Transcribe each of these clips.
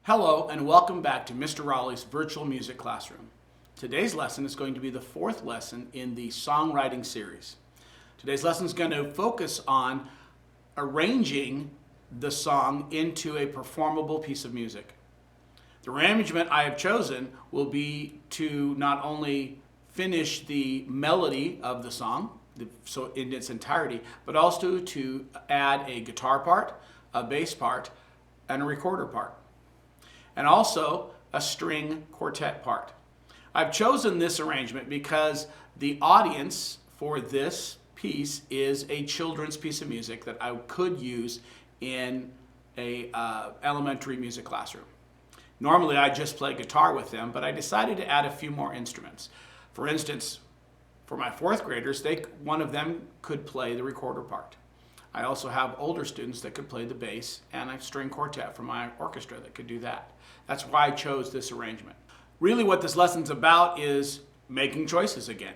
Hello and welcome back to Mr. Rowley's Virtual Music Classroom. Today's lesson is going to be the fourth lesson in the Songwriting Series. Today's lesson is going to focus on arranging the song into a performable piece of music. The arrangement I have chosen will be to not only finish the melody of the song, so in its entirety, but also to add a guitar part, a bass part, and a recorder part, and also a string quartet part. I've chosen this arrangement because the audience for this piece is a children's piece of music that I could use in a elementary music classroom. Normally I just play guitar with them, but I decided to add a few more instruments. For instance, for my fourth graders, one of them could play the recorder part. I also have older students that could play the bass and a string quartet from my orchestra that could do that. That's why I chose this arrangement. Really what this lesson's about is making choices again.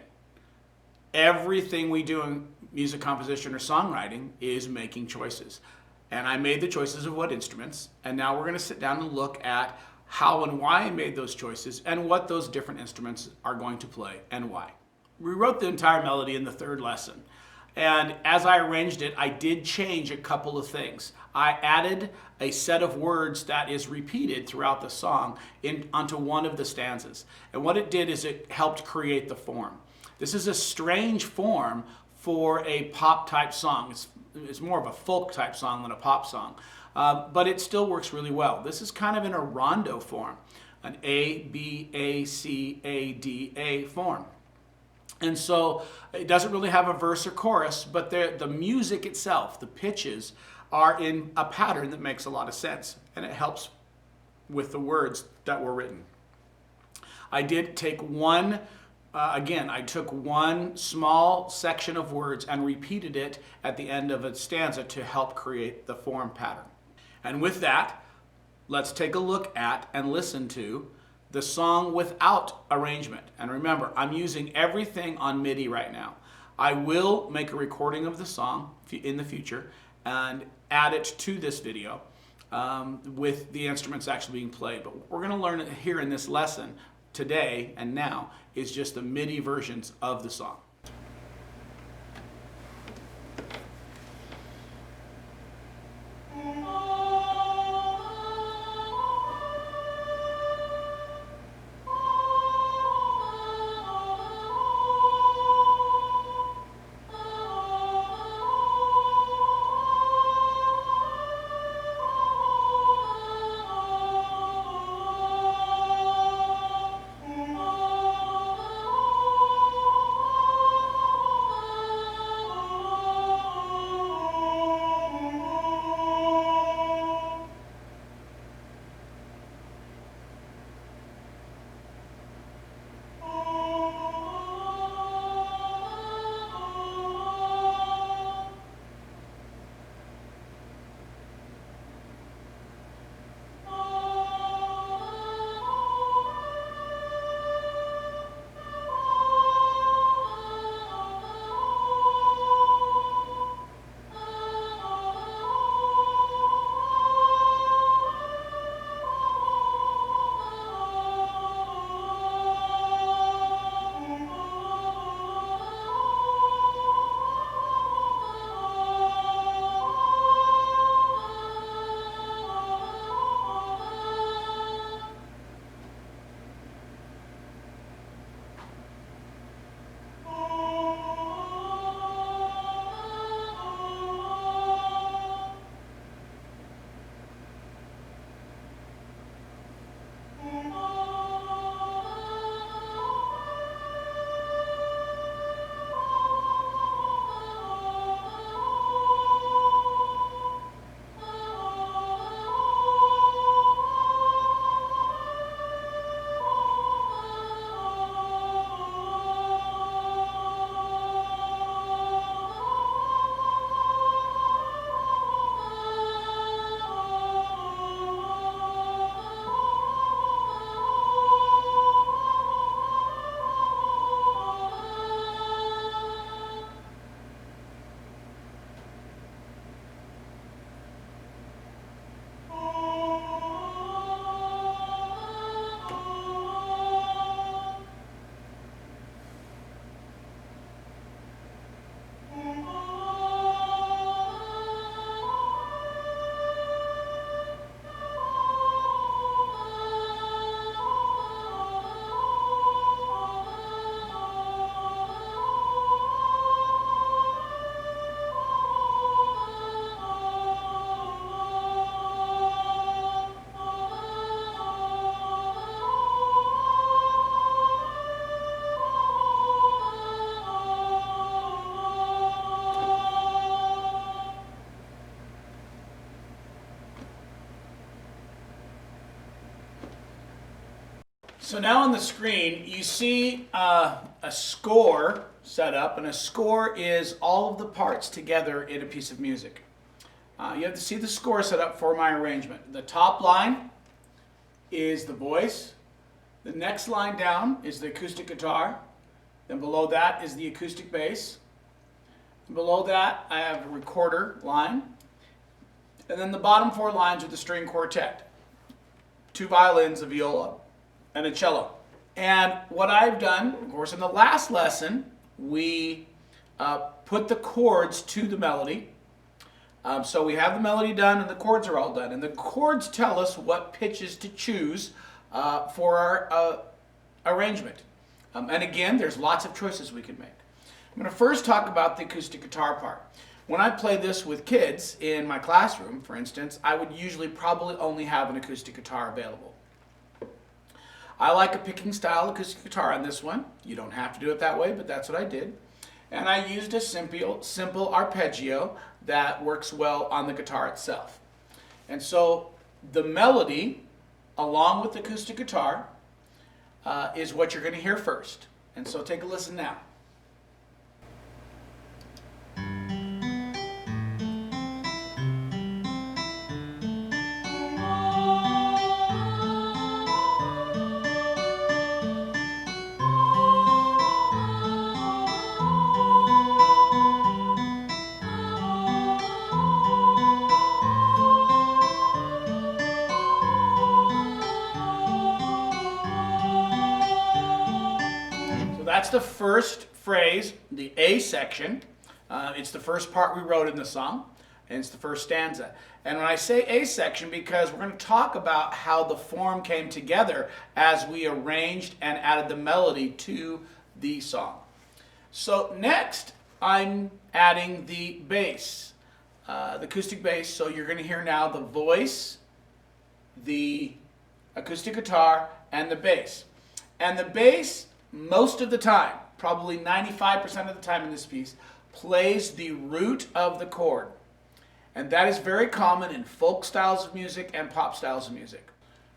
Everything we do in music composition or songwriting is making choices. And I made the choices of what instruments, and now we're going to sit down and look at how and why I made those choices and what those different instruments are going to play and why. We wrote the entire melody in the third lesson. And as I arranged it, I did change a couple of things. I added a set of words that is repeated throughout the song onto one of the stanzas. And what it did is it helped create the form. This is a strange form for a pop type song. It's more of a folk type song than a pop song. But it still works really well. This is kind of in a rondo form, an A, B, A, C, A, D, A form. And so it doesn't really have a verse or chorus, but the music itself, the pitches, are in a pattern that makes a lot of sense, and it helps with the words that were written. I did take I took one small section of words and repeated it at the end of a stanza to help create the form pattern. And with that, let's take a look at and listen to the song without arrangement. And remember, I'm using everything on MIDI right now. I will make a recording of the song in the future and add it to this video with the instruments actually being played. But what we're going to learn here in this lesson today and now is just the MIDI versions of the song. So now on the screen, you see a score set up, and a score is all of the parts together in a piece of music. You have to see the score set up for my arrangement. The top line is the voice. The next line down is the acoustic guitar. Then below that is the acoustic bass. And below that, I have a recorder line. And then the bottom 4 lines are the string quartet. 2 violins, a viola, and a cello. And what I've done, of course, in the last lesson, we put the chords to the melody. So we have the melody done and the chords are all done. And the chords tell us what pitches to choose for our arrangement. And again, there's lots of choices we can make. I'm going to first talk about the acoustic guitar part. When I play this with kids in my classroom, for instance, I would usually probably only have an acoustic guitar available. I like a picking style acoustic guitar on this one. You don't have to do it that way, but that's what I did. And I used a simple arpeggio that works well on the guitar itself. And so the melody, along with the acoustic guitar, is what you're going to hear first. And so take a listen now. That's the first phrase, the A section. It's the first part we wrote in the song, and it's the first stanza. And when I say A section, because we're going to talk about how the form came together as we arranged and added the melody to the song. So next, I'm adding the bass, the acoustic bass. So you're going to hear now the voice, the acoustic guitar, and the bass. And the bass, most of the time, probably 95% of the time in this piece, plays the root of the chord. And that is very common in folk styles of music and pop styles of music.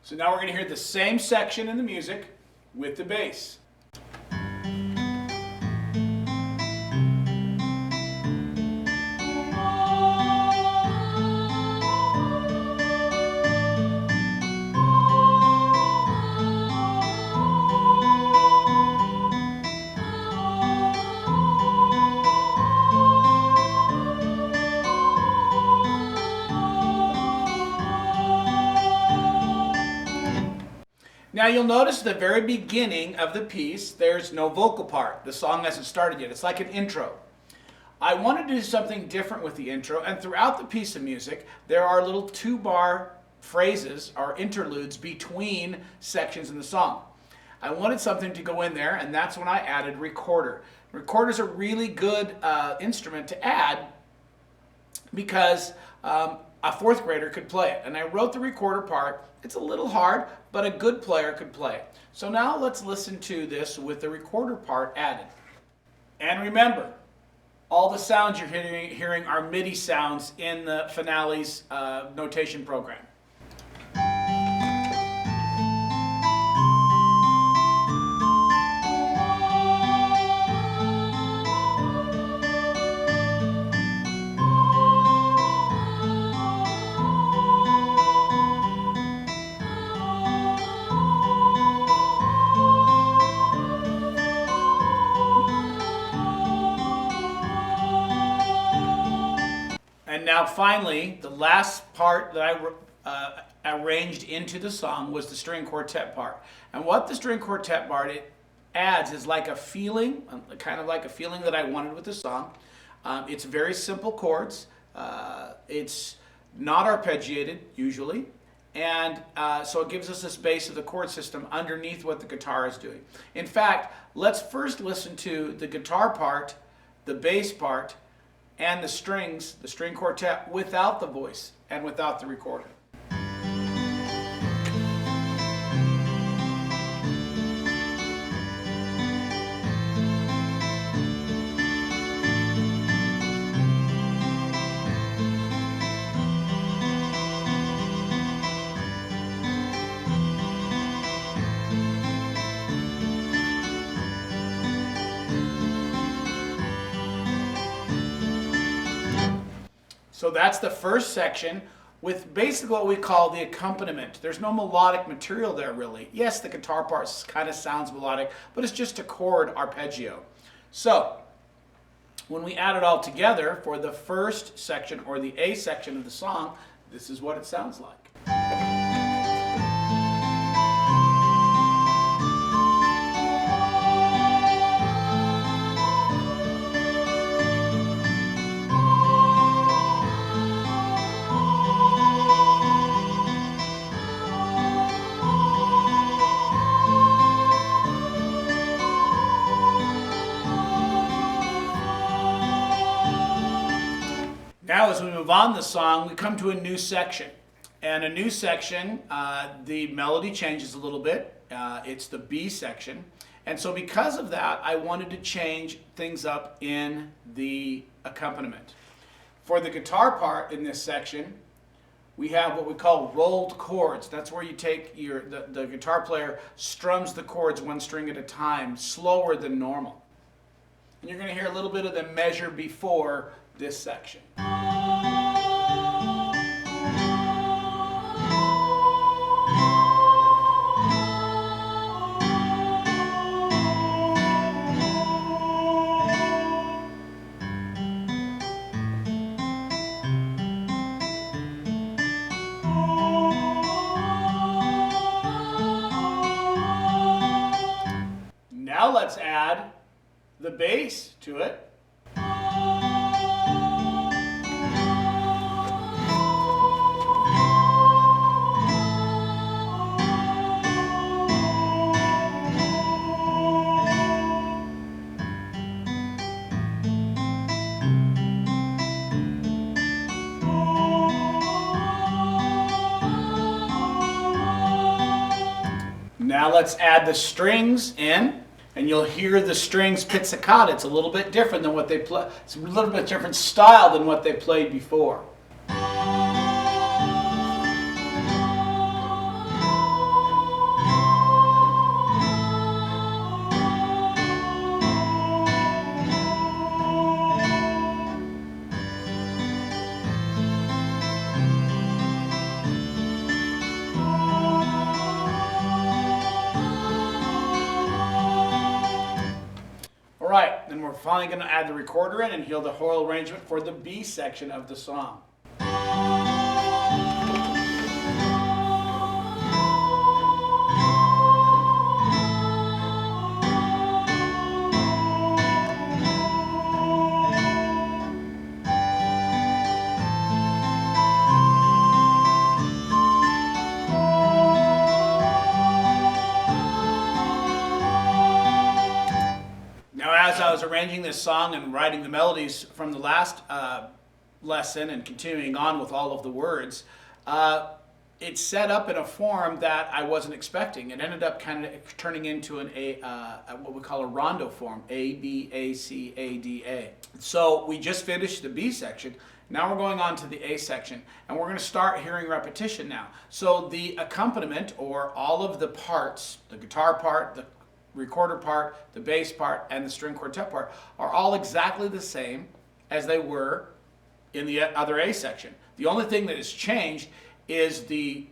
So now we're going to hear the same section in the music with the bass. Now you'll notice at the very beginning of the piece, there's no vocal part. The song hasn't started yet. It's like an intro. I wanted to do something different with the intro, and throughout the piece of music, there are little 2-bar phrases or interludes between sections in the song. I wanted something to go in there, and that's when I added recorder. Recorder's a really good instrument to add because a 4th grader could play it. And I wrote the recorder part. It's a little hard, but a good player could play. So now let's listen to this with the recorder part added. And remember, all the sounds you're hearing are MIDI sounds in the finale's notation program. And now finally, the last part that I arranged into the song was the string quartet part. And what the string quartet part it adds is like a feeling, kind of like a feeling that I wanted with the song. It's very simple chords. It's not arpeggiated usually. And so it gives us this base of the chord system underneath what the guitar is doing. In fact, let's first listen to the guitar part, the bass part, and the strings, the string quartet, without the voice and without the recorder. So that's the first section with basically what we call the accompaniment. There's no melodic material there really. Yes, the guitar part kind of sounds melodic, but it's just a chord arpeggio. So when we add it all together for the first section or the A section of the song, this is what it sounds like. Now as we move on the song, we come to a new section. And a new section, the melody changes a little bit. It's the B section. And so because of that, I wanted to change things up in the accompaniment. For the guitar part in this section, we have what we call rolled chords. That's where you take the guitar player strums the chords one string at a time, slower than normal. And you're going to hear a little bit of the measure before this section. Now let's add the bass to it. Now let's add the strings in, and you'll hear the strings pizzicato. It's a little bit different than what they play. It's a little bit different style than what they played before. All right, then we're finally going to add the recorder in and hear the whole arrangement for the B section of the song. As I was arranging this song and writing the melodies from the last lesson and continuing on with all of the words, it's set up in a form that I wasn't expecting. It ended up kind of turning into what we call a rondo form, A, B, A, C, A, D, A. So we just finished the B section. Now we're going on to the A section, and we're going to start hearing repetition now. So the accompaniment, or all of the parts, the guitar part, the recorder part, the bass part, and the string quartet part are all exactly the same as they were in the other A section. The only thing that has changed is the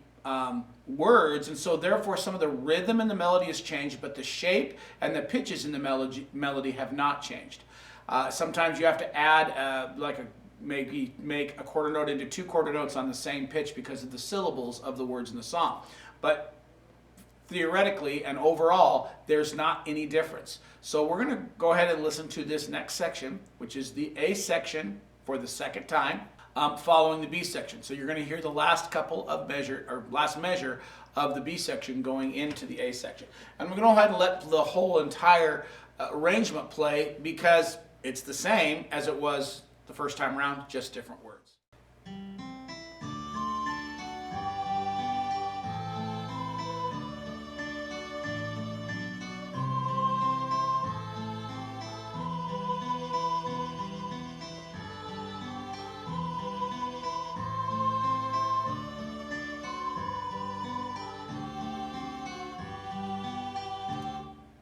words, and so therefore some of the rhythm in the melody has changed, but the shape and the pitches in the melody have not changed. Sometimes you have to add maybe make a quarter note into two quarter notes on the same pitch because of the syllables of the words in the song. But theoretically and overall, there's not any difference. So we're going to go ahead and listen to this next section, which is the A section for the second time, following the B section. So you're going to hear the last couple of last measure of the B section going into the A section. And we're going to go ahead and let the whole entire arrangement play because it's the same as it was the first time around, just different words.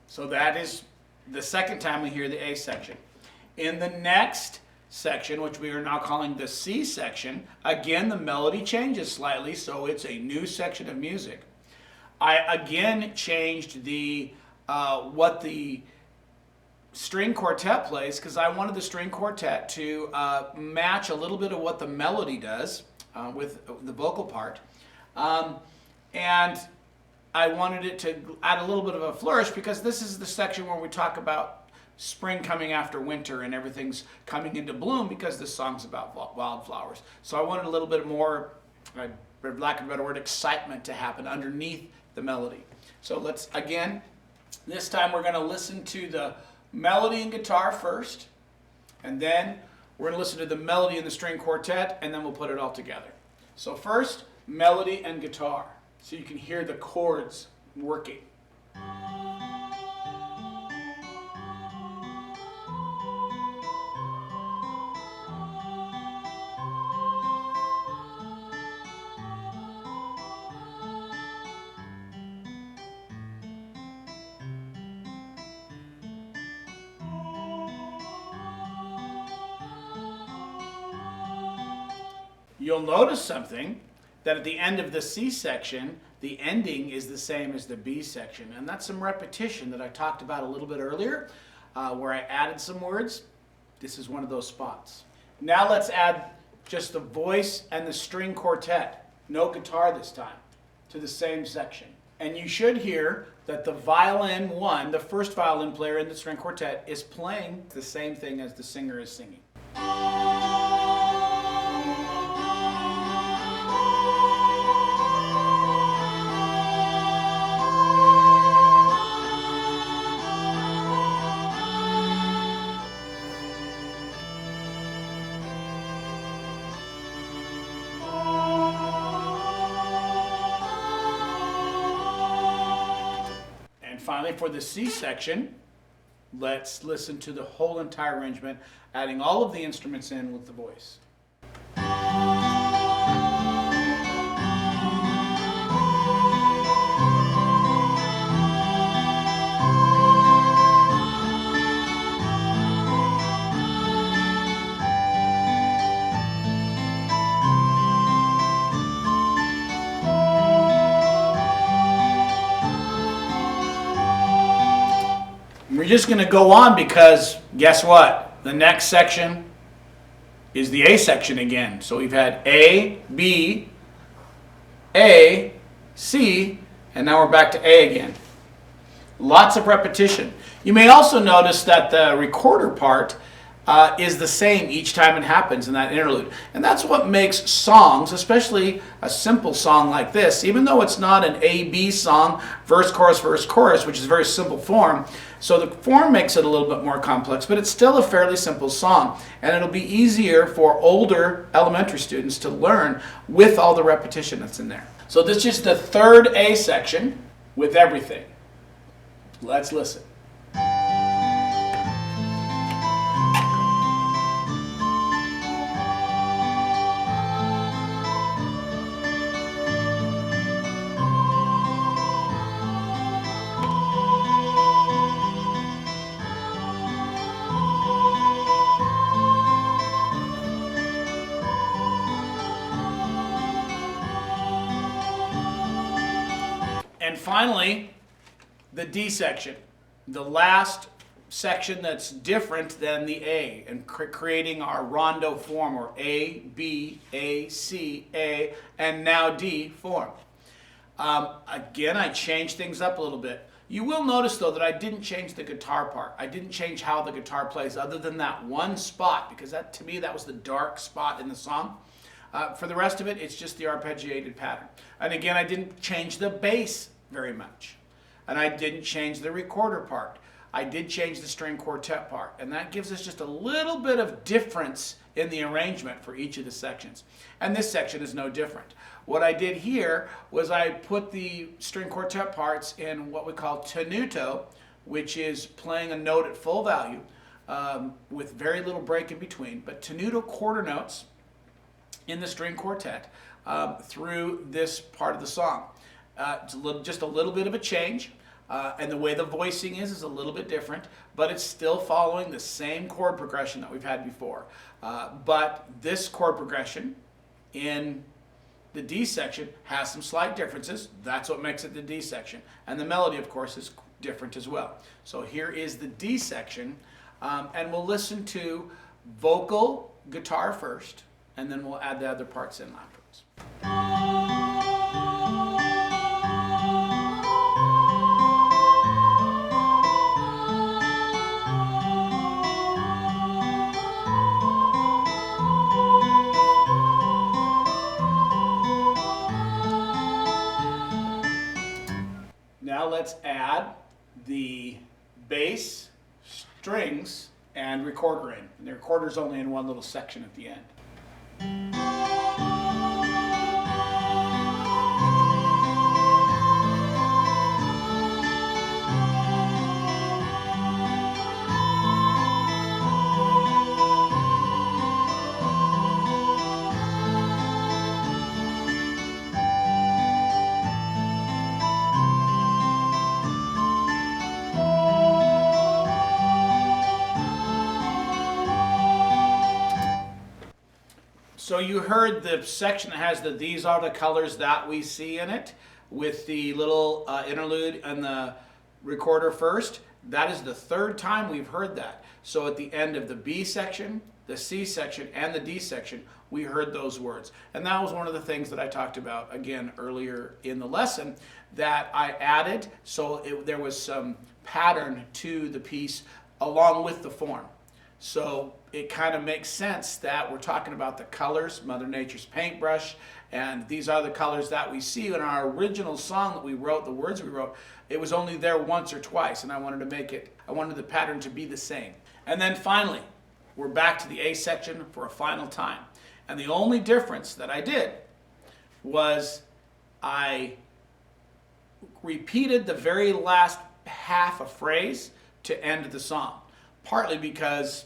So that is the second time we hear the A section. In the next section, which we are now calling the C section, again the melody changes slightly, so it's a new section of music. I again changed the what the string quartet plays, because I wanted the string quartet to match a little bit of what the melody does with the vocal part, and I wanted it to add a little bit of a flourish, because this is the section where we talk about spring coming after winter and everything's coming into bloom, because this song's about wildflowers. So I wanted a little bit more, for lack of a better word, excitement to happen underneath the melody. So let's, again, this time we're going to listen to the melody and guitar first, and then we're going to listen to the melody and the string quartet, and then we'll put it all together. So first, melody and guitar, so you can hear the chords working. You'll notice something, that at the end of the C section, the ending is the same as the B section. And that's some repetition that I talked about a little bit earlier, where I added some words. This is one of those spots. Now let's add just the voice and the string quartet, no guitar this time, to the same section. And you should hear that the violin one, the first violin player in the string quartet, is playing the same thing as the singer is singing. Finally, for the C section, let's listen to the whole entire arrangement, adding all of the instruments in with the voice. We're just going to go on, because guess what? The next section is the A section again. So we've had A, B, A, C, and now we're back to A again. Lots of repetition. You may also notice that the recorder part is the same each time it happens in that interlude. And that's what makes songs, especially a simple song like this, even though it's not an A-B song, verse, chorus, which is a very simple form. So the form makes it a little bit more complex, but it's still a fairly simple song. And it'll be easier for older elementary students to learn with all the repetition that's in there. So this is the third A section with everything. Let's listen. And finally, the D section, the last section that's different than the A, and creating our rondo form, or A, B, A, C, A, and now D form. Again, I changed things up a little bit. You will notice, though, that I didn't change the guitar part. I didn't change how the guitar plays, other than that one spot, because that, to me, that was the dark spot in the song. For the rest of it, it's just the arpeggiated pattern. And again, I didn't change the bass very much. And I didn't change the recorder part. I did change the string quartet part. And that gives us just a little bit of difference in the arrangement for each of the sections. And this section is no different. What I did here was I put the string quartet parts in what we call tenuto, which is playing a note at full value with very little break in between. But tenuto quarter notes in the string quartet through this part of the song. It's just a little bit of a change. And the way the voicing is a little bit different, but it's still following the same chord progression that we've had before. But this chord progression in the D section has some slight differences. That's what makes it the D section. And the melody, of course, is different as well. So here is the D section, and we'll listen to vocal guitar first, and then we'll add the other parts in afterwards. Now let's add the bass, strings, and recorder in. And the recorder's only in one little section at the end. So you heard the section that has the "These are the colors that we see" in it, with the little interlude and the recorder first. That is the third time we've heard that. So at the end of the B section, the C section, and the D section, we heard those words. And that was one of the things that I talked about again earlier in the lesson that I added, so there was some pattern to the piece along with the form. So it kind of makes sense that we're talking about the colors, Mother Nature's paintbrush, and these are the colors that we see. In our original song that we wrote, the words we wrote, it was only there once or twice, and I wanted the pattern to be the same. And then finally, we're back to the A section for a final time. And the only difference that I did was I repeated the very last half a phrase to end the song, partly because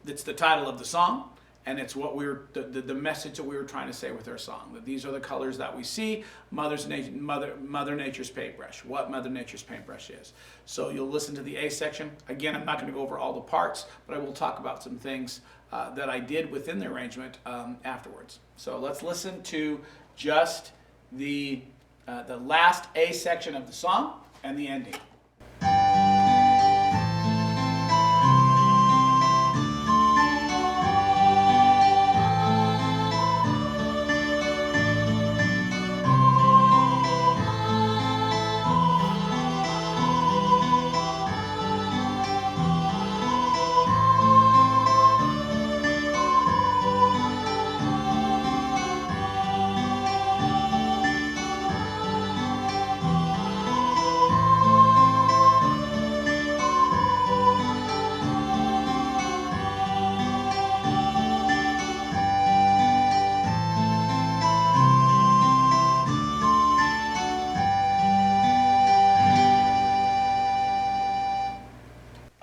it's the title of the song, and it's what the message that we were trying to say with our song. That these are the colors that we see. Mother Nature's paintbrush. What Mother Nature's paintbrush is. So you'll listen to the A section. Again, I'm not going to go over all the parts, but I will talk about some things that I did within the arrangement afterwards. So let's listen to just the last A section of the song and the ending.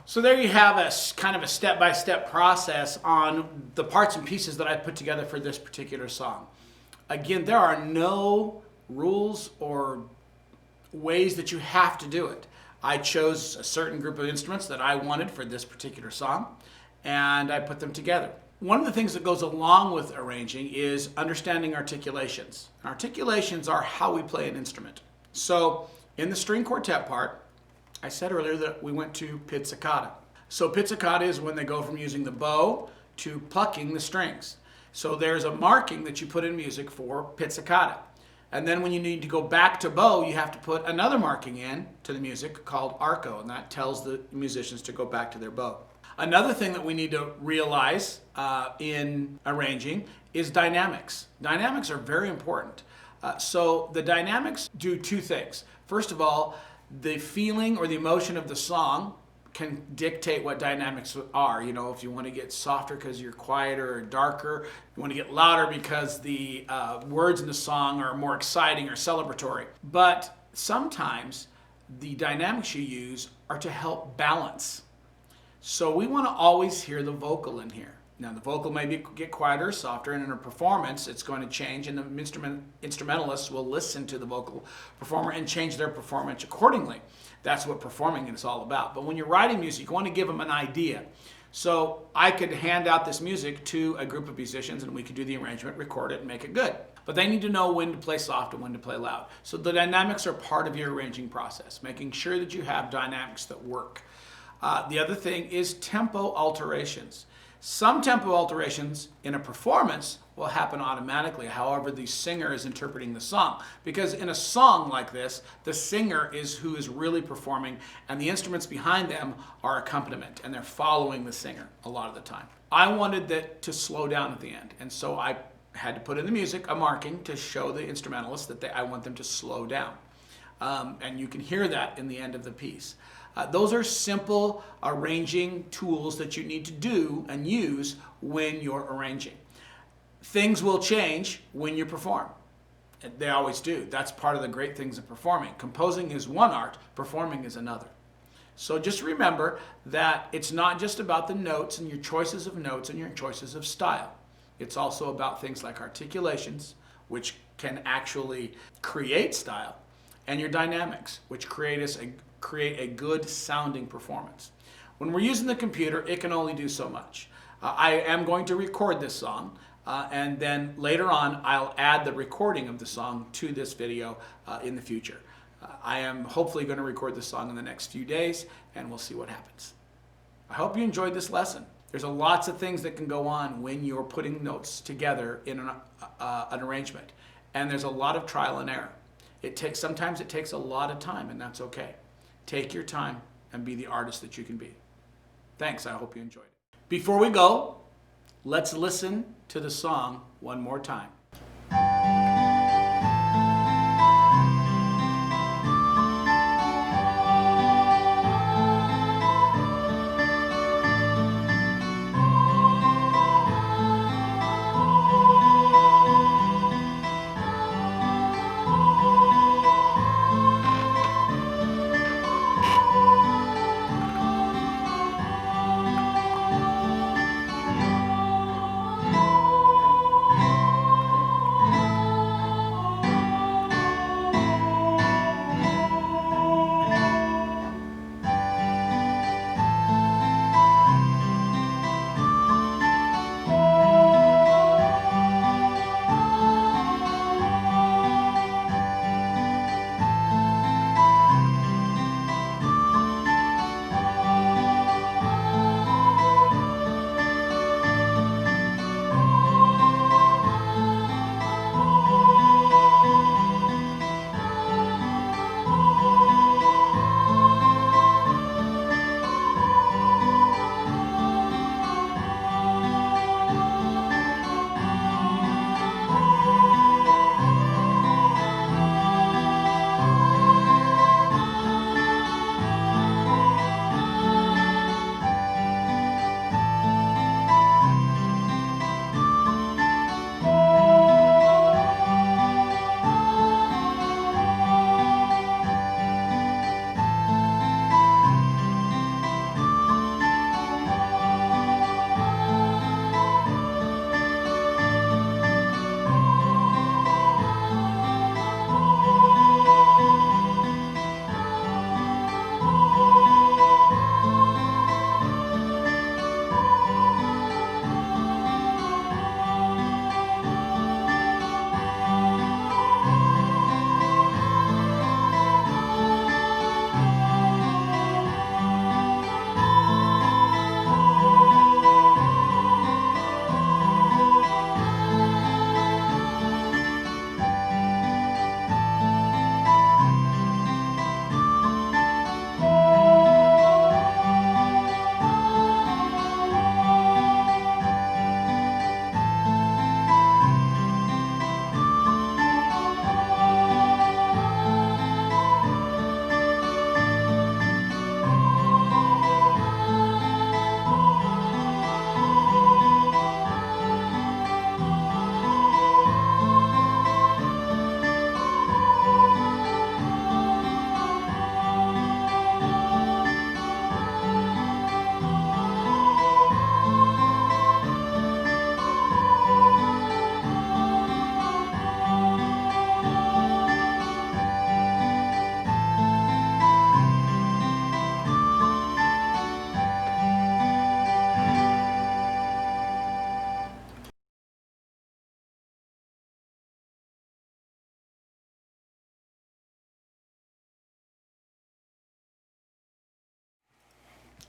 So there you have a kind of a step-by-step process on the parts and pieces that I put together for this particular song. Again, there are no rules or ways that you have to do it. I chose a certain group of instruments that I wanted for this particular song, and I put them together. One of the things that goes along with arranging is understanding articulations. Articulations are how we play an instrument. So in the string quartet part, I said earlier that we went to pizzicato. So pizzicato is when they go from using the bow to plucking the strings. So there's a marking that you put in music for pizzicato. And then when you need to go back to bow, you have to put another marking in to the music called arco, and that tells the musicians to go back to their bow. Another thing that we need to realize in arranging is dynamics. Dynamics are very important. So the dynamics do two things. First of all, the feeling or the emotion of the song can dictate what dynamics are. You know, if you want to get softer because you're quieter or darker, you want to get louder because the words in the song are more exciting or celebratory. But sometimes the dynamics you use are to help balance. So we want to always hear the vocal in here. Now the vocal may get quieter or softer, and in a performance it's going to change, and the instrumentalists will listen to the vocal performer and change their performance accordingly. That's what performing is all about. But when you're writing music, you want to give them an idea. So I could hand out this music to a group of musicians and we could do the arrangement, record it, and make it good. But they need to know when to play soft and when to play loud. So the dynamics are part of your arranging process, making sure that you have dynamics that work. The other thing is tempo alterations. Some tempo alterations in a performance will happen automatically, however the singer is interpreting the song. Because in a song like this, the singer is who is really performing, and the instruments behind them are accompaniment, and they're following the singer a lot of the time. I wanted that to slow down at the end, and so I had to put in the music a marking to show the instrumentalists that I want them to slow down. And you can hear that in the end of the piece. Those are simple arranging tools that you need to do and use when you're arranging. Things will change when you perform. They always do. That's part of the great things of performing. Composing is one art, performing is another. So just remember that it's not just about the notes and your choices of notes and your choices of style. It's also about things like articulations, which can actually create style, and your dynamics, which create a good sounding performance. When we're using the computer, it can only do so much. I am going to record this song, and then later on I'll add the recording of the song to this video in the future. I am hopefully going to record this song in the next few days, and we'll see what happens. I hope you enjoyed this lesson. There's lots of things that can go on when you're putting notes together in an arrangement, and there's a lot of trial and error. Sometimes it takes a lot of time, and that's okay. Take your time and be the artist that you can be. Thanks, I hope you enjoyed it. Before we go, let's listen to the song one more time.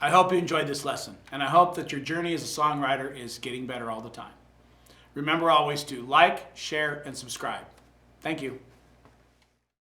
I hope you enjoyed this lesson, and I hope that your journey as a songwriter is getting better all the time. Remember always to like, share, and subscribe. Thank you.